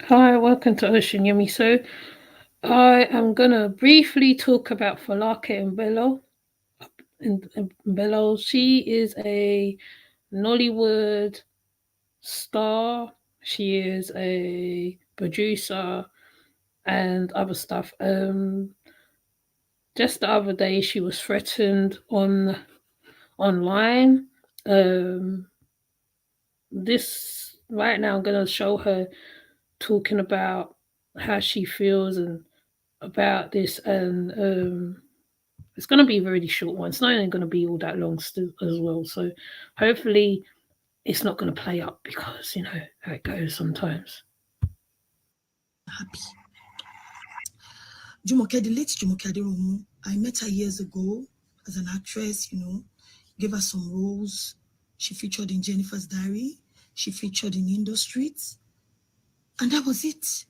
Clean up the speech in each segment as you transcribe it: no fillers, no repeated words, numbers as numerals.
Hi, welcome to Ocean Yumi. So, I am gonna briefly talk about Falake and Bello. And Bello, she is a Nollywood star. She is a producer and other stuff. Just the other day, she was threatened online. Um, this right now, I'm gonna show her talking about how she feels and about this, and it's going to be a really short one. It's not even going to be all that long still as well. So hopefully it's not going to play up because you know how it goes sometimes. Happy. Jumoke, the late Jumoke Aderomu, I met her years ago as an actress, gave her some roles. She featured in Jennifer's Diary. She featured in Industries. And that was it.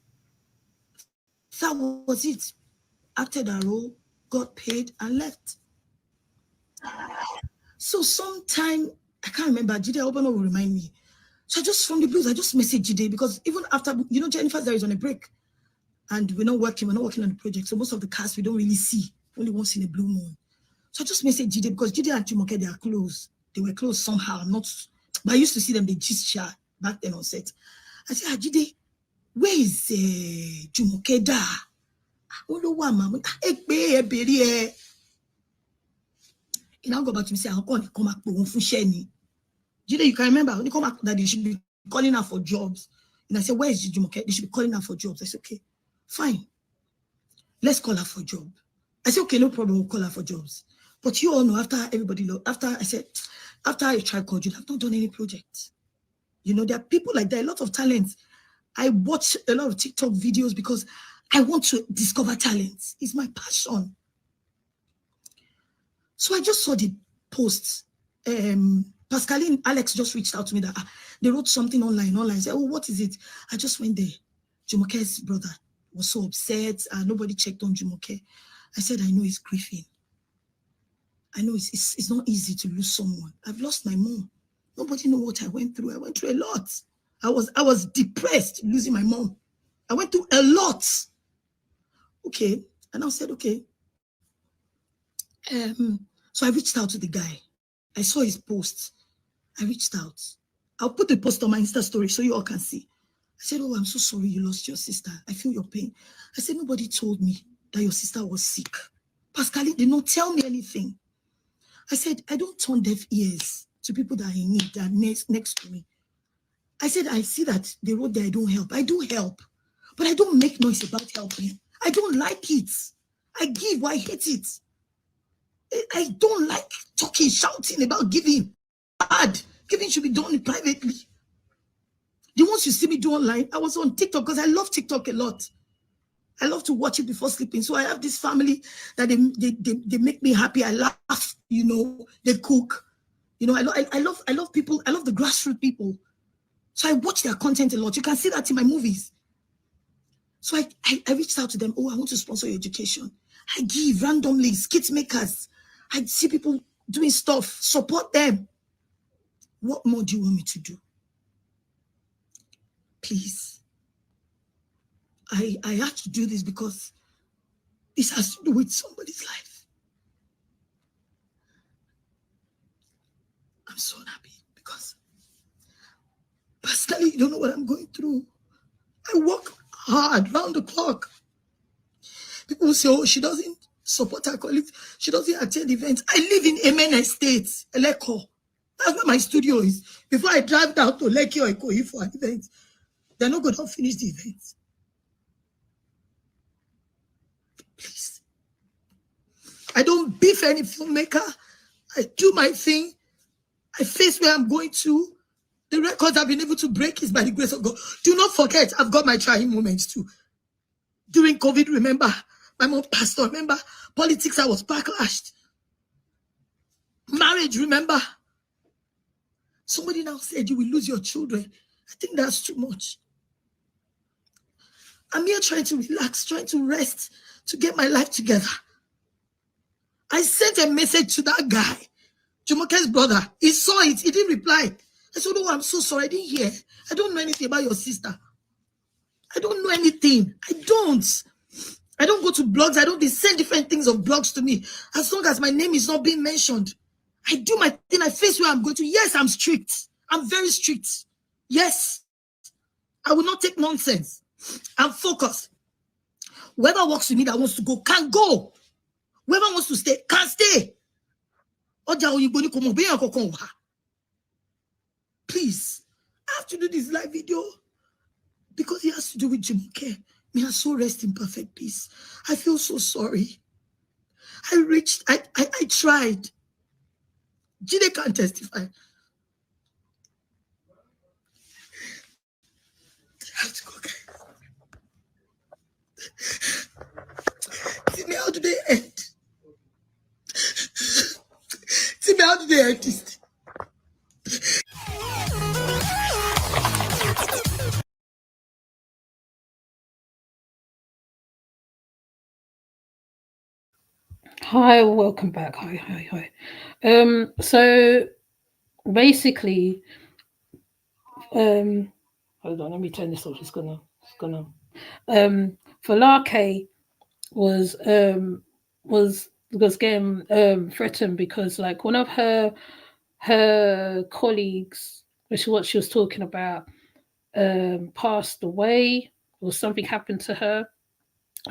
That was it. Acted her role, got paid, and left. So sometime, I can't remember, Jide Obano will remind me. So I just, from the blues, I just messaged Jide because even after, Jennifer's Diary is on a break. And we're not working on the project. So most of the cast we don't really see, only once in a blue moon. So I just messaged Jide because Jide and Jumoke, they are close. They were close somehow. But I used to see them, they just share back then on set. I said, Jide, where is Jumoke da? He now go back to me say, I'll come back for Jide, you can remember when you come back that they should be calling her for jobs. And I said, where is Jumoke? They should be calling her for jobs. I said, okay, fine. Let's call her for job. I said, okay, no problem, we'll call her for jobs. But you all know, after I tried called you, I've not done any projects. There are people like that, a lot of talents. I watch a lot of TikTok videos because I want to discover talents. It's my passion. So I just saw the posts. Pascaline, Alex just reached out to me that they wrote something online. I said, oh, what is it? I just went there. Jumoke's brother was so upset and nobody checked on Jumoke. I said, I know it's grieving. I know it's not easy to lose someone. I've lost my mom. Nobody know what I went through. I went through a lot. I was depressed losing my mom. I went through a lot. Okay. And I said, okay. So I reached out to the guy. I saw his post. I reached out. I'll put the post on my Insta story so you all can see. I said, oh, I'm so sorry you lost your sister. I feel your pain. I said, nobody told me that your sister was sick. Pascaline did not tell me anything. I said, I don't turn deaf ears to people that I need, that are next to me. I said, I see that they wrote that I don't help. I do help, but I don't make noise about helping. I don't like it. I give, I hate it. I don't like talking, shouting about giving. Bad. Giving should be done privately. The ones you see me do online, I was on TikTok because I love TikTok a lot. I love to watch it before sleeping. So I have this family that they make me happy. I laugh, they cook. I love people. I love the grassroots people. So I watch their content a lot. You can see that in my movies. So I reached out to them. Oh, I want to sponsor your education. I give randomly, skit makers. I see people doing stuff. Support them. What more do you want me to do? Please. I have to do this because this has to do with somebody's life. I'm so happy because personally, you don't know what I'm going through. I work hard round the clock. People say, oh, she doesn't support her colleagues. She doesn't attend events. I live in Amen Estate, Eleko. That's where my studio is. Before I drive down to Lekki or Ikoyi for an event, they're not going to finish the event. Please. I don't beef any filmmaker. I do my thing. I face where I'm going to. The records I've been able to break is by the grace of God. Do not forget, I've got my trying moments too. During COVID, remember, my mom passed on. Remember, politics, I was backlashed. Marriage, remember. Somebody now said you will lose your children. I think that's too much. I'm here trying to relax, trying to rest, to get my life together. I sent a message to that guy, Jumoke's brother. He saw it. He didn't reply. I said, oh, I'm so sorry. I didn't hear. I don't know anything about your sister. I don't know anything. I don't. I don't go to blogs. I don't, they send different things of blogs to me. As long as my name is not being mentioned, I do my thing. I face where I'm going to. Yes, I'm strict. I'm very strict. Yes, I will not take nonsense. I'm focused. Whoever works with me that wants to go can go. Whoever wants to stay can stay. Please, I have to do this live video because it has to do with Jimuke. May her soul rest in perfect peace. I feel so sorry. I tried. Jide can't testify. I have to go, guys. Timmy, how do they end? Timmy, how do they end this? Hi, welcome back. Hi. So basically, um, hold on, let me turn this off. It's gonna. Falake was getting threatened because like one of her colleagues, which is what she was talking about, passed away or something happened to her,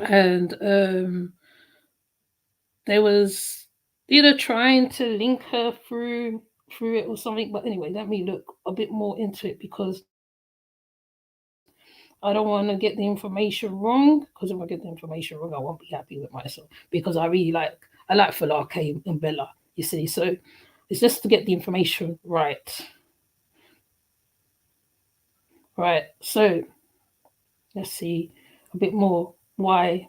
and there was either trying to link her through it or something. But anyway, let me look a bit more into it because I don't want to get the information wrong. Because if I get the information wrong, I won't be happy with myself. Because I like Falake and Bella, you see. So it's just to get the information right. Right. So let's see a bit more why.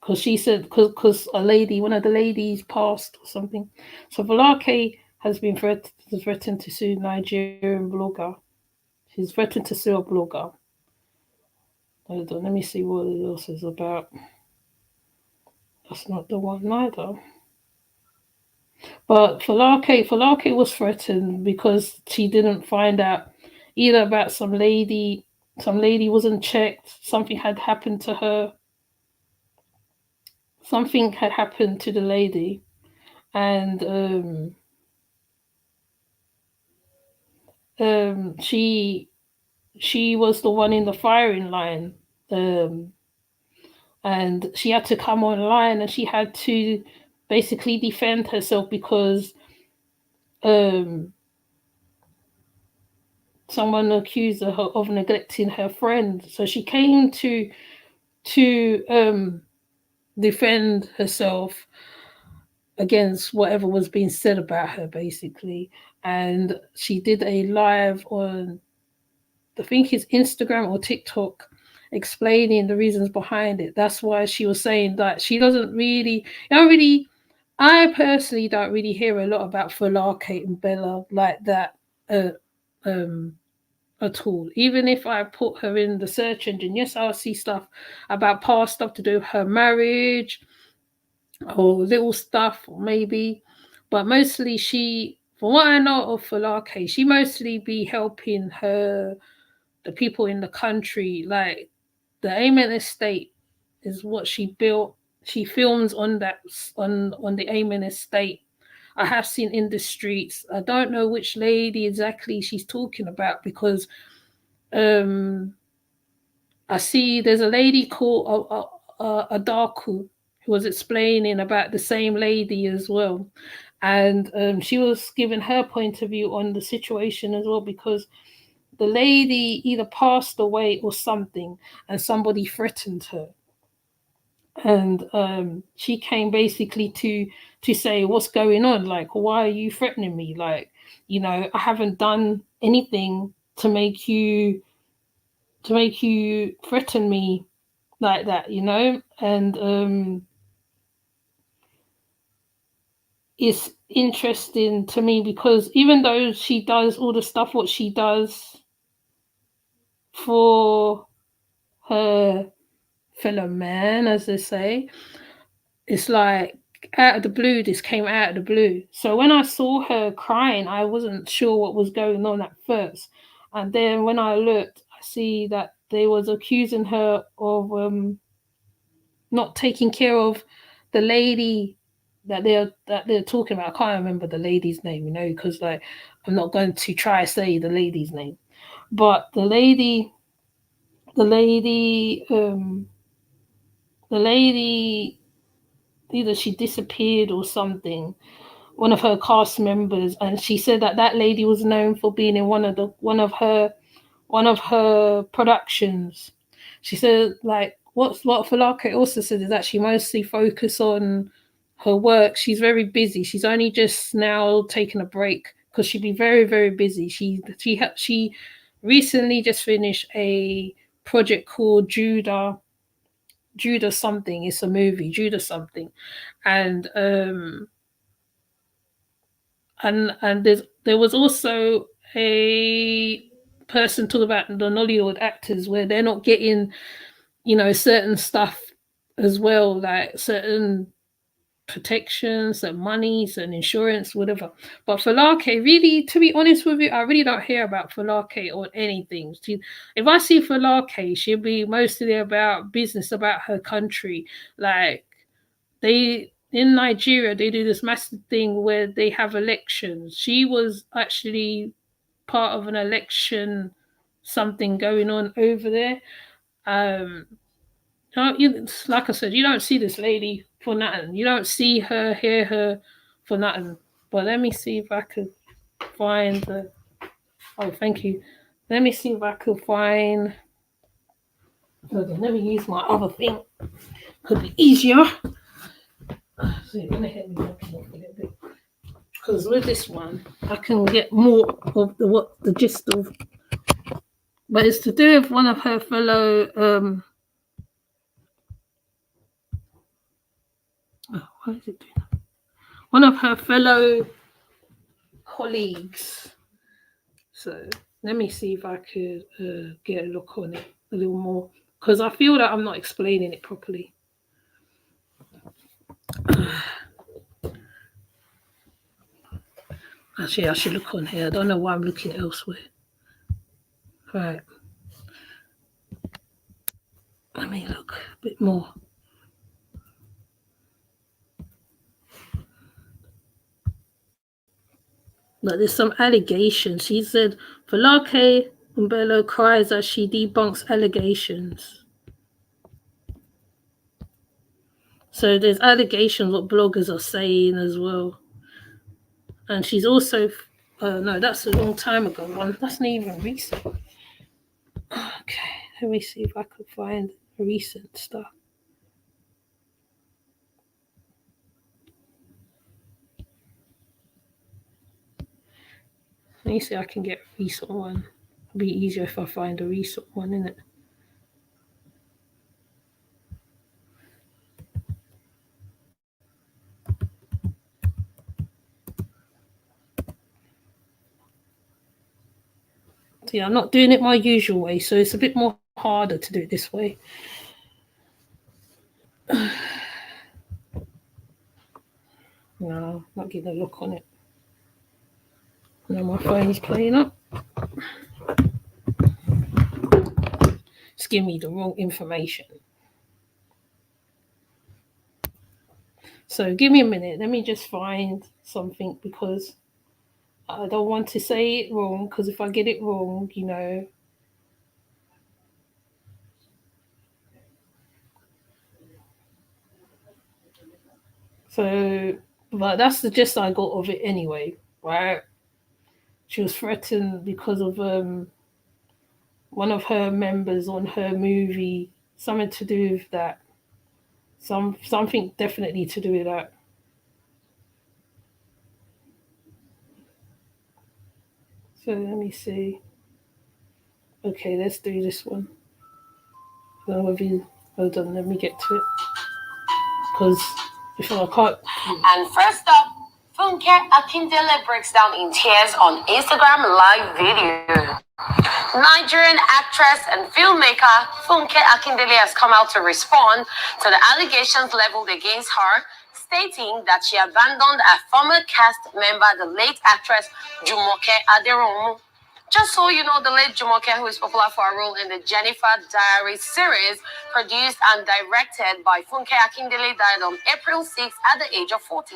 Because she said because a lady, one of the ladies passed or something. So Falake has been threatened to sue Nigerian blogger. She's threatened to sue a blogger. Hold on, let me see what else is about. That's not the one either. But Falake was threatened because she didn't find out either about some lady wasn't checked, something had happened to her, something had happened to the lady, and she was the one in the firing line, um, and she had to come online and she had to basically defend herself because um, someone accused her of neglecting her friend. So she came to defend herself against whatever was being said about her, basically. And she did a live on, I think it's Instagram or TikTok, explaining the reasons behind it. That's why she was saying that she doesn't really, you don't really, I personally don't really hear a lot about Falake and Bella like that uh, um, at all. Even if I put her in the search engine, yes, I'll see stuff about past stuff to do with her marriage or little stuff, or maybe, but mostly she, from what I know of Falake, she mostly be helping the people in the country. Like the Amen estate is what she built. She films on that on the Amen estate. I have seen in the streets. I don't know which lady exactly she's talking about because um I see there's a lady called Adaku who was explaining about the same lady as well, and she was giving her point of view on the situation as well because the lady either passed away or something, and somebody threatened her, and she came basically to say what's going on, like why are you threatening me, like I haven't done anything to make you threaten me like that, and it's interesting to me because even though she does all the stuff what she does for her fellow man, as they say, it's like out of the blue, this came out of the blue. So when I saw her crying, I wasn't sure what was going on at first. And then when I looked, I see that they was accusing her of not taking care of the lady that they're talking about. I can't remember the lady's name, because like I'm not going to try to say the lady's name, but the lady, the lady, either she disappeared or something. One of her cast members, and she said that that lady was known for being in one of her productions. She said, like, what Falake also said is that she mostly focus on her work. She's very busy. She's only just now taken a break because she'd be very, very busy. She recently just finished a project called Judah something. It's a movie, Judah something, and there was also a person talking about the Nollywood actors where they're not getting, certain stuff as well, like certain protections, certain money, certain insurance, whatever. But Falake, really, to be honest with you, I really don't hear about Falake or anything. If I see Falake, she'll be mostly about business, about her country. Like, they in Nigeria, they do this massive thing where they have elections. She was actually part of an election, something going on over there. Um, like I said, you don't see this lady for nothing. You don't see her, hear her for nothing. But let me see if I could find the. Oh, thank you. Let me see if I could find. Okay, let me use my other thing. Could be easier. So you're gonna hit me up a little bit. Because with this one, I can get more of the gist of. But it's to do with one of her fellow. Why is it doing that? One of her fellow colleagues. So let me see if I could get a look on it a little more, because I feel that I'm not explaining it properly. Actually, I should look on here. I don't know why I'm looking elsewhere. Right. Let me look a bit more. But there's some allegations. She said, Falake Umbello cries as she debunks allegations. So there's allegations what bloggers are saying as well. And she's also, no, that's a long time ago one. That's not even recent. Okay, let me see if I could find recent stuff. Let me see if I can get a recent one. It'll be easier if I find a recent one, innit? See, I'm not doing it my usual way, so it's a bit more harder to do it this way. No, not getting a look on it. No, my phone's playing up. It's giving me the wrong information. So give me a minute. Let me just find something, because I don't want to say it wrong, because if I get it wrong, So, but that's the gist I got of it anyway, right? She was threatened because of one of her members on her movie, something to do with that. Something definitely to do with that. So let me see. Okay, let's do this one. Hold on, let me get to it. Because if I can't. And first up, Funke Akindele breaks down in tears on Instagram live video. Nigerian actress and filmmaker Funke Akindele has come out to respond to the allegations leveled against her, stating that she abandoned a former cast member, the late actress Jumoke Aderounmu, Just so you know, the late Jumoke, who is popular for her role in the Jennifer Diaries series, produced and directed by Funke Akindele, died on April 6th at the age of 40.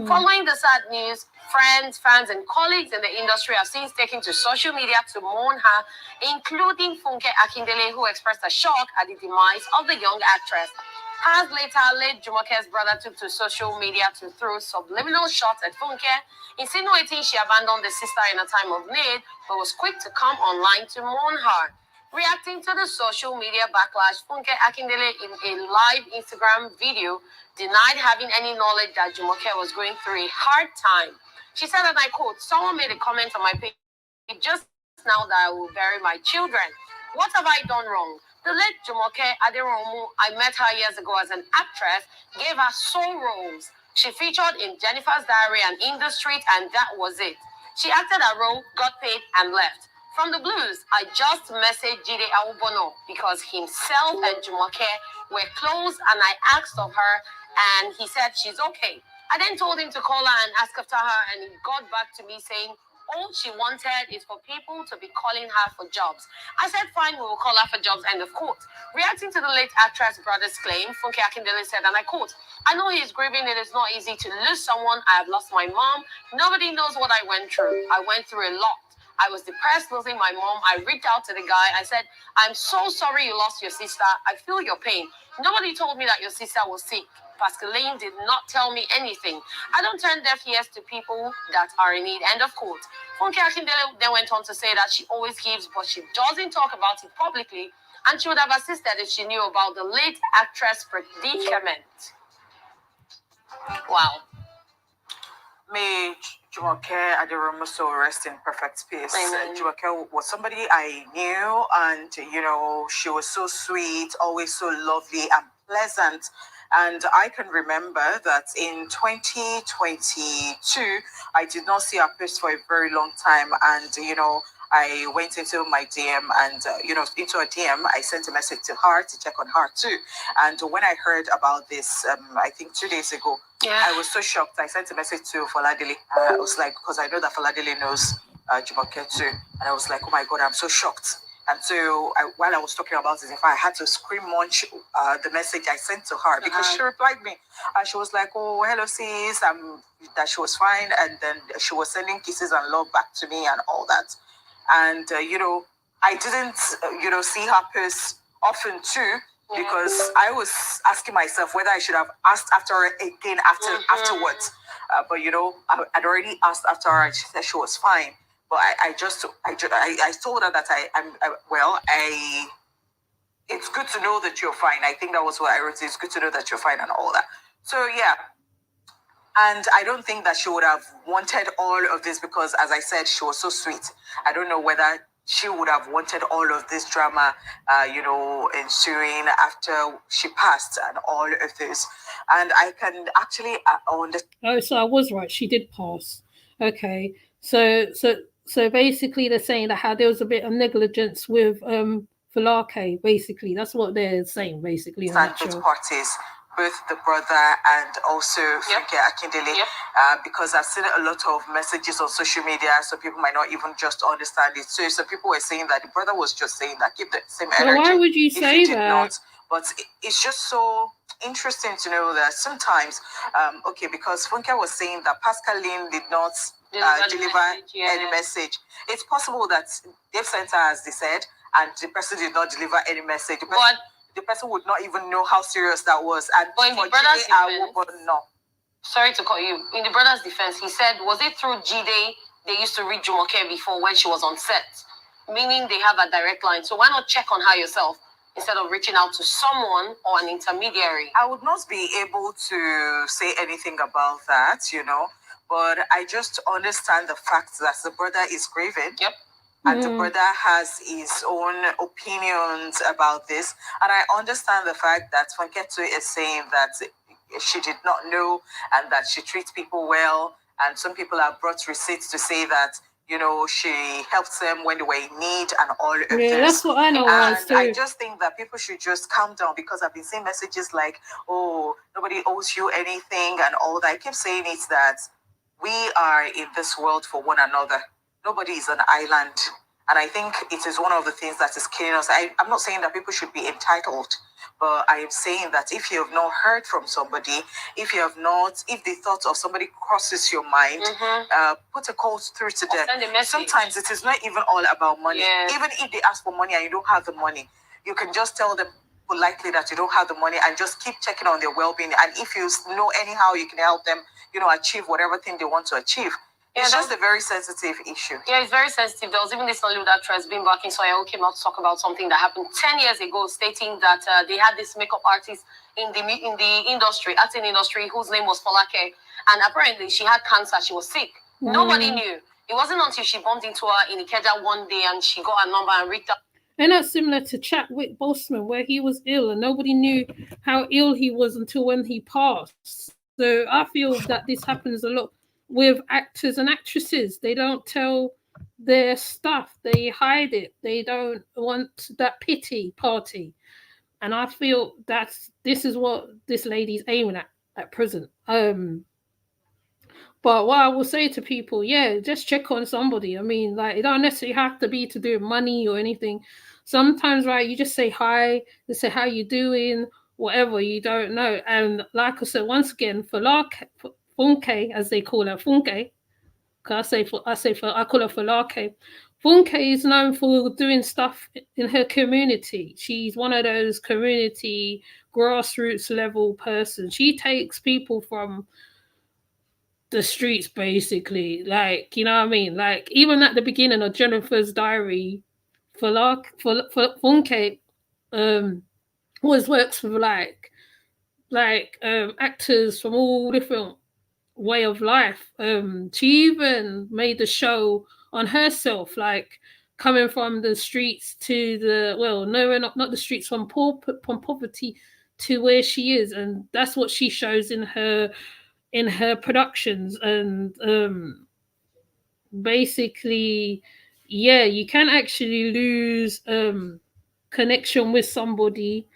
Following the sad news, friends, fans, and colleagues in the industry have since taken to social media to mourn her, including Funke Akindele, who expressed a shock at the demise of the young actress. Hours later, late Jumoke's brother took to social media to throw subliminal shots at Funke, insinuating she abandoned the sister in a time of need, but was quick to come online to mourn her. Reacting to the social media backlash, Funke Akindele, in a live Instagram video, denied having any knowledge that Jumoke was going through a hard time. She said, and I quote, "Someone made a comment on my page just now that I will bury my children. What have I done wrong? The late Jumoke Aderomu, I met her years ago as an actress, gave her soul roles. She featured in Jennifer's Diary and In the Street, and that was it. She acted a role, got paid, and left. From the blues, I just messaged Jide Awubono because himself and Jumoke were close, and I asked of her, and he said she's okay. I then told him to call her and ask after her, and he got back to me saying all she wanted is for people to be calling her for jobs. I said, fine, we will call her for jobs, end of quote. Reacting to the late actress' brother's claim, Funke Akindele said, and I quote, I know he's grieving. It is not easy to lose someone. I have lost my mom. Nobody knows what I went through. I went through a lot. I was depressed losing my mom. I reached out to the guy. I said, I'm so sorry you lost your sister. I feel your pain. Nobody told me that your sister was sick. Pascaline did not tell me anything. I don't turn deaf ears to people that are in need. End of quote. Funke Akindele then went on to say that she always gives, but she doesn't talk about it publicly, and she would have assisted if she knew about the late actress' predicament. Wow. May Jumoke Aderomuso rest in perfect peace. Jumoke was somebody I knew, and she was so sweet, always so lovely and pleasant. And I can remember that in 2022, I did not see her post for a very long time, and I went into my DM and, into a DM, I sent a message to her to check on her too. And when I heard about this, I think 2 days ago, I was so shocked. I sent a message to Foladele. I was like, because I know that Foladele knows Jumoke too. And I was like, oh my God, I'm so shocked. And so while I was talking about it, in fact, I had to scream munch the message I sent to her because she replied me. And she was like, oh, hello, sis. That she was fine. And then she was sending kisses and love back to me and all that. And, I didn't, see her post often too, because I was asking myself whether I should have asked after her again afterwards. But, I'd already asked after her and she said she was fine. But I told her that it's good to know that you're fine. I think that was what I wrote. It's good to know that you're fine and all that. So, yeah. And I don't think that she would have wanted all of this because, as I said, she was so sweet. I don't know whether she would have wanted all of this drama, ensuing after she passed and all of this. And I can actually understand. Oh, so I was right. She did pass. Okay. So basically they're saying that how there was a bit of negligence with Falake, basically. That's what they're saying, basically. Both parties, both the brother and also Funke Akindele, because I've seen a lot of messages on social media, so people might not even just understand it. So some people were saying that the brother was just saying that keep the same energy. Why would you say that? Not. But it's just so interesting to know that sometimes, because Funke was saying that Pascaline did not deliver any message. It's possible that they've sent her, as they said, and the person did not deliver any message. But the person would not even know how serious that was. And but in the brother's defense, sorry to call you. In the brother's defense, he said, was it through Jide they used to read Jumoke before when she was on set? Meaning they have a direct line. So why not check on her yourself instead of reaching out to someone or an intermediary? I would not be able to say anything about that, but I just understand the fact that the brother is grieving. Yep. And the brother has his own opinions about this. And I understand the fact that Funke is saying that she did not know and that she treats people well. And some people have brought receipts to say that, she helped them when they were in need and all of this. That's what I know. And I just think that people should just calm down because I've been seeing messages like, oh, nobody owes you anything and all that. I keep saying it's that we are in this world for one another. Nobody is an island. And I think it is one of the things that is killing us. I'm not saying that people should be entitled, but I am saying that if you have not heard from somebody, if the thought of somebody crosses your mind, put a call through to them. Sometimes it is not even all about money. Yes. Even if they ask for money and you don't have the money, you can just tell them politely that you don't have the money and just keep checking on their well-being. And if you know anyhow you can help them, achieve whatever thing they want to achieve. It's just a very sensitive issue. Yeah, it's very sensitive. There was even this Hollywood actress, Bim Bakinsoya, who came out to talk about something that happened 10 years ago, stating that they had this makeup artist in the industry, acting industry, whose name was Folake. And apparently she had cancer. She was sick. Nobody knew. It wasn't until she bumped into her in Ikeja one day and she got a number and reached out. And that's similar to Chadwick Boseman, where he was ill and nobody knew how ill he was until when he passed. So I feel that this happens a lot with actors and actresses. They don't tell their stuff. They hide it. They don't want that pity party. And I feel this is what this lady's aiming at present. But what I will say to people, just check on somebody. I mean, like, it don't necessarily have to be to do with money or anything. Sometimes, right, you just say hi, they say how you doing, whatever, you don't know. And like I said, once again, Funke, as they call her, Funke, I call her Falake. Funke is known for doing stuff in her community. She's one of those community grassroots level persons. She takes people from the streets, basically, like, you know what I mean, like, even at the beginning of Jennifer's Diary, Funke always works with actors from all different way of life. She even made a show on herself, like coming from the streets to not the streets, from poverty to where she is, and that's what she shows in her productions. And basically, you can actually lose connection with somebody,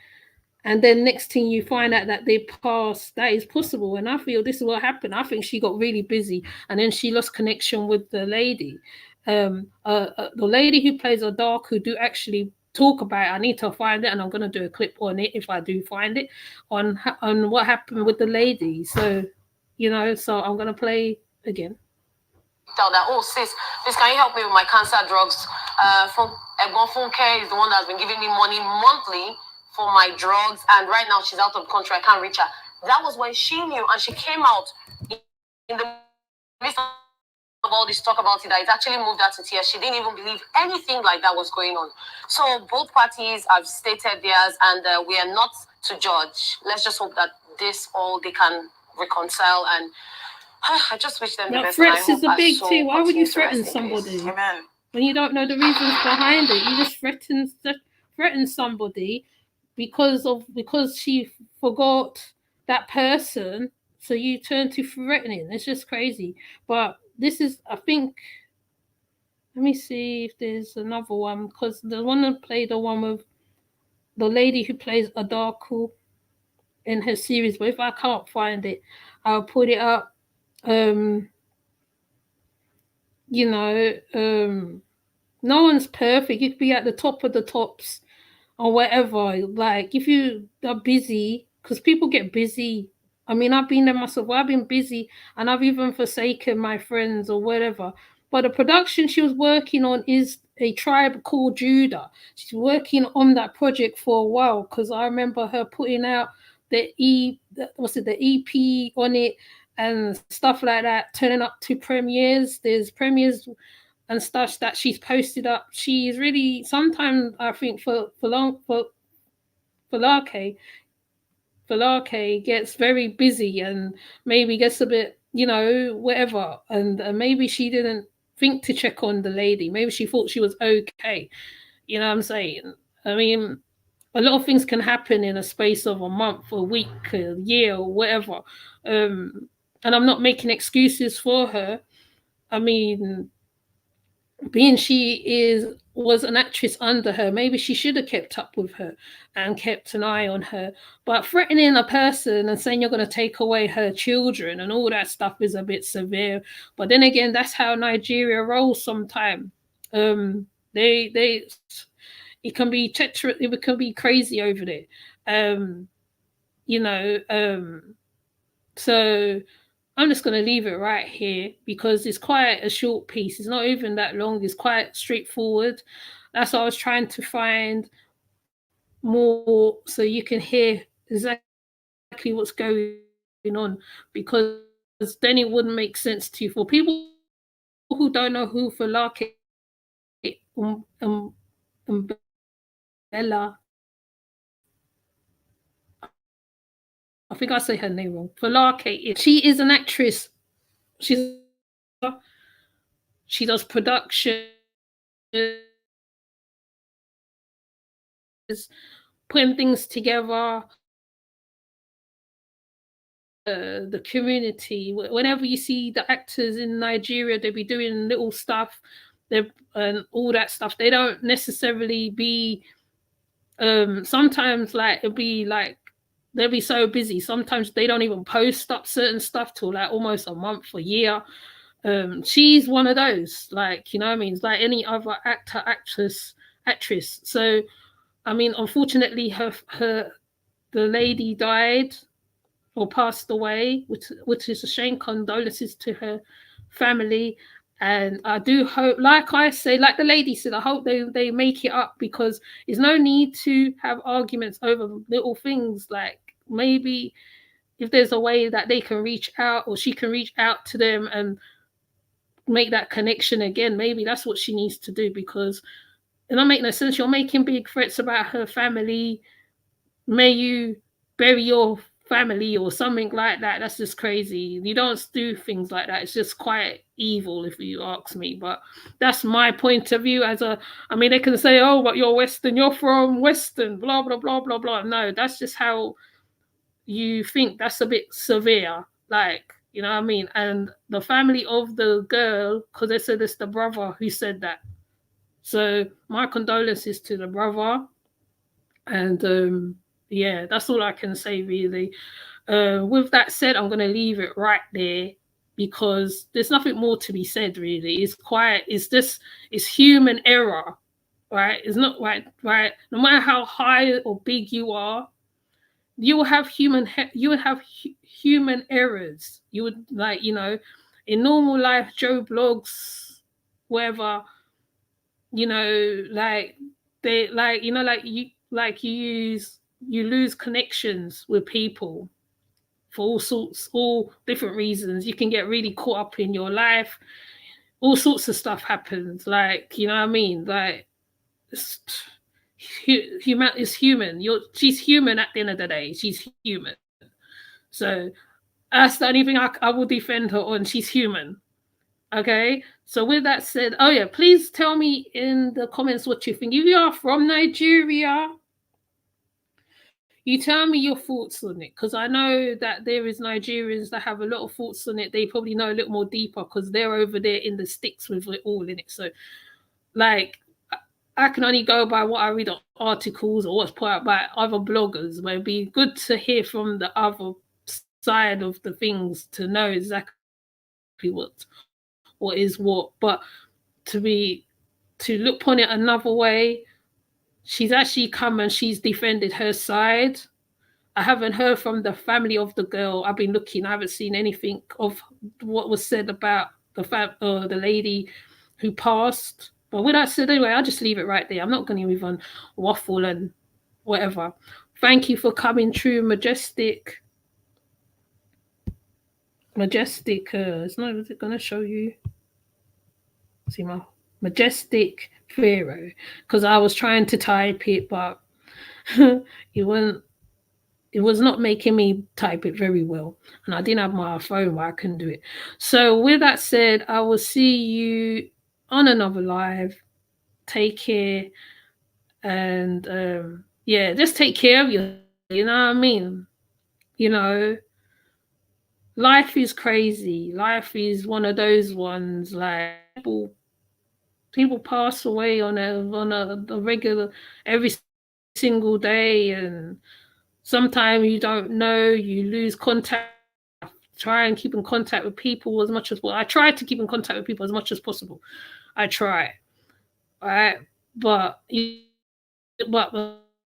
and then next thing you find out that they passed. That is possible, and I feel this is what happened. I think she got really busy and then she lost connection with the lady. The lady who plays a dark, who do actually talk about it. I need to find it, and I'm going to do a clip on it if I do find it, on what happened with the lady. So so I'm going to play again. Tell that, oh sis, please can you help me with my cancer drugs? Funke is the one that's been giving me money monthly for my drugs, and right now she's out of the country. I can't reach her. That was when she knew, and she came out in the midst of all this talk about it, that it actually moved her to tears. She didn't even believe anything like that was going on. So both parties have stated theirs, and we are not to judge. Let's just hope that they can reconcile, and I just wish them the best. Threats is a big thing. Why would you threaten somebody? Amen. When you don't know the reasons behind it? You just threaten somebody because she forgot that person, so you turn to threatening. It's just crazy. But this is, I think, let me see if there's another one, because the one that played the one with the lady who plays Adaku in her series, but if I can't find it, I'll put it up. No one's perfect. You could be at the top of the tops or whatever. Like, if you are busy, because people get busy. I mean, I've been there myself. I've been busy and I've even forsaken my friends or whatever. But the production she was working on is A Tribe Called Judah. She's working on that project for a while, because I remember her putting out the EP on it and stuff like that, turning up to premieres. There's premieres and stuff that she's posted up. She's really, sometimes I think Falake gets very busy and maybe gets a bit, whatever. And maybe she didn't think to check on the lady. Maybe she thought she was okay. You know what I'm saying? I mean, a lot of things can happen in a space of a month, a week, a year, or whatever. And I'm not making excuses for her. I mean, being she was an actress under her, maybe she should have kept up with her and kept an eye on her. But threatening a person and saying you're going to take away her children and all that stuff is a bit severe. But then again, that's how Nigeria rolls sometimes. They it can be it can be crazy over there. Um, you know, so I'm just going to leave it right here because it's quite a short piece. It's not even that long. It's quite straightforward. That's why I was trying to find more so you can hear exactly what's going on, because then it wouldn't make sense to you. For people who don't know who Falake Bella, I think I say her name wrong. Falake is she is an actress. She's a she does productions, putting things together, the community. Whenever you see the actors in Nigeria, they be doing little stuff, they and all that stuff. They don't necessarily be. Sometimes like it'll be like they'll be so busy. Sometimes they don't even post up certain stuff till like almost a month or year. She's one of those, like, you know what I mean? It's like any other actor, actress. So I mean, unfortunately, her the lady died or passed away, which is a shame. Condolences to her family. And I do hope, like I say, like the lady said, I hope they make it up, because there's no need to have arguments over little things. Like maybe if there's a way that they can reach out or she can reach out to them and make that connection again, maybe that's what she needs to do, because it don't make no sense. You're making big threats about her family. May you bury your family or something like that. That's just crazy. You don't do things like that. It's just quite evil, if you ask me. But that's my point of view. I mean, they can say, oh, but you're Western, you're from Western, blah, blah, blah, blah, blah. No, that's just how you think. That's a bit severe. Like, you know what I mean? And the family of the girl, because they said it's the brother who said that. So my condolences to the brother. And yeah, that's all I can say really. With that said, I'm going to leave it right there, because there's nothing more to be said really. It's human error, right? It's not right. No matter how high or big you are, you will have human errors. You would, like, in normal life, Joe blogs, whatever, like they, like, you lose connections with people for all different reasons. You can get really caught up in your life. All sorts of stuff happens. Like, you know what I mean? Like, it's, human is human. She's human at the end of the day. She's human. So that's the only thing I will defend her on. She's human. Okay, so with that said, oh yeah, please tell me in the comments what you think. If you are from Nigeria, you tell me your thoughts on it, because I know that there is Nigerians that have a lot of thoughts on it. They probably know a little more deeper because they're over there in the sticks with it all in it. So, like, I can only go by what I read on articles or what's put out by other bloggers. But it'd be good to hear from the other side of the things to know exactly what is what. But to look upon it another way, she's actually come and she's defended her side. I haven't heard from the family of the girl. I've been looking. I haven't seen anything of what was said about the lady who passed. But with that said, anyway, I'll just leave it right there. I'm not going to even waffle and whatever. Thank you for coming through, Majestic. It's not. Is it going to show you? See my Majestic Pharaoh, because I was trying to type it, but it wasn't. It was not making me type it very well, and I didn't have my phone where I couldn't do it. So with that said, I will see you on another live. Take care, and yeah, just take care of you. You know what I mean? You know, life is crazy. Life is one of those ones, like people pass away on a regular every single day, and sometimes you don't know, you lose contact. Try and keep in contact with people as much as I try to keep in contact with people as much as possible. I try. right? But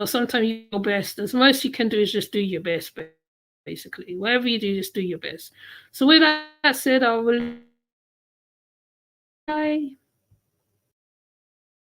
sometimes your best. The most you can do is just do your best, basically. Whatever you do, just do your best. So with that said, I'll release. Bye.